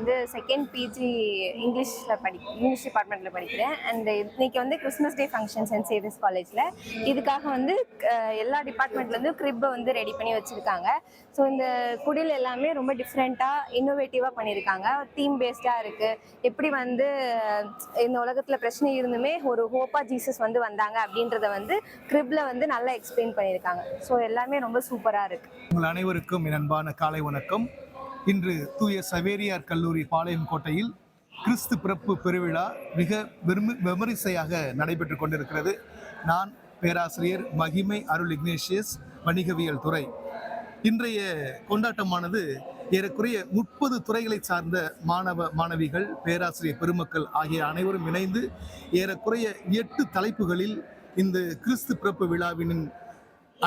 வந்து second PG English டிபார்ட்மெண்ட்டில் படிக்கிறேன். அண்ட் இன்னைக்கு வந்து Christmas day function Saint Xavier's காலேஜில். இதுக்காக வந்து எல்லா டிபார்ட்மெண்ட்லேருந்து க்ரிப்பை வந்து ரெடி பண்ணி வச்சுருக்காங்க. ஸோ இந்த குடில் எல்லாமே ரொம்ப டிஃப்ரெண்ட்டாக இன்னோவேட்டிவாக பண்ணியிருக்காங்க. தீம் பேஸ்டாக இருக்குது. எப்படி வந்து இந்த உலகத்தில் பிரச்சனை இருந்துமே ஒரு ஹோப்பாக ஜீசஸ் வந்து வந்தாங்க அப்படின்றத வந்து க்ரிப்பில் வந்து நல்லா எக்ஸ்பிளைன் பண்ணியிருக்காங்க. ஸோ எல்லாமே ரொம்ப சூப்பராக இருக்குது. உங்கள் அனைவருக்கும் என் அன்பான காலை வணக்கம். இன்று தூய சவேரியார் கல்லூரி பாளையம் கோட்டையில் கிறிஸ்து பிறப்பு பெருவிழா மிக விமரிசையாக நடைபெற்று கொண்டிருக்கிறது. நான் பேராசிரியர் மகிமை அருள் இக்னேஷியஸ், வணிகவியல் துறை. இன்றைய கொண்டாட்டமானது ஏறக்குறைய 30 துறைகளை சார்ந்த மாணவிகள், பேராசிரியர் பெருமக்கள் ஆகிய அனைவரும் இணைந்து ஏறக்குறைய 8 தலைப்புகளில் இந்த கிறிஸ்து பிறப்பு விழாவின்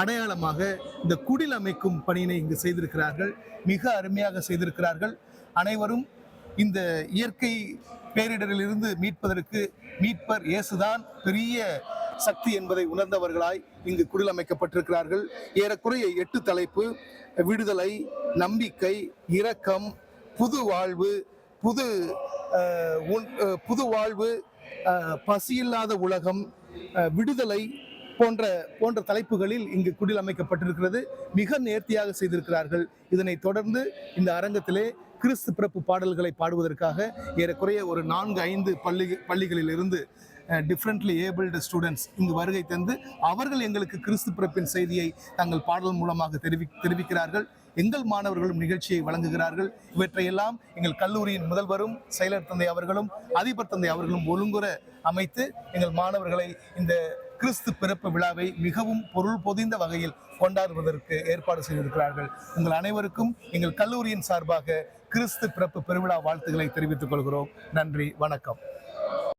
அடையாளமாக இந்த குடில் அமைக்கும் பணியினை இங்கு செய்திருக்கிறார்கள். மிக அருமையாக செய்திருக்கிறார்கள். அனைவரும் இந்த இயற்கை பேரிடரிலிருந்து மீட்பதற்கு மீட்பர் இயேசுதான் பெரிய சக்தி என்பதை உணர்ந்தவர்களாய் இங்கு குடில் அமைக்கப்பட்டிருக்கிறார்கள். ஏறக்குறைய 8 தலைப்பு: விடுதலை, நம்பிக்கை, இரக்கம், புது வாழ்வு, பசியில்லாத உலகம், விடுதலை போன்ற தலைப்புகளில் இங்கு குடில் அமைக்கப்பட்டிருக்கிறது. மிக நேர்த்தியாக செய்திருக்கிறார்கள். இதனை தொடர்ந்து இந்த அரங்கத்திலே கிறிஸ்து பிறப்பு பாடல்களை பாடுவதற்காக ஏறக்குறைய ஒரு 4-5 பள்ளிகளில் இருந்து டிஃப்ரெண்ட்லி ஏபிள்டு ஸ்டூடெண்ட்ஸ் இங்கு வருகை தந்து அவர்கள் எங்களுக்கு கிறிஸ்து பிறப்பின் செய்தியை தங்கள் பாடல் மூலமாக தெரிவிக்கிறார்கள். எங்கள் மாணவர்களும் நிகழ்ச்சியை வழங்குகிறார்கள். இவற்றையெல்லாம் எங்கள் கல்லூரியின் முதல்வரும் செயலர் தந்தை அவர்களும் அதிபர் தந்தை அவர்களும் ஒழுங்குற அமைத்து எங்கள் மாணவர்களை இந்த கிறிஸ்து பிறப்பு விழாவை மிகவும் பொருள் பொதிந்த வகையில் கொண்டாடுவதற்கு ஏற்பாடு செய்திருக்கிறார்கள். உங்கள் அனைவருக்கும் எங்கள் கல்லூரியின் சார்பாக கிறிஸ்து பிறப்பு பெருவிழா வாழ்த்துக்களை தெரிவித்துக் கொள்கிறோம். நன்றி, வணக்கம்.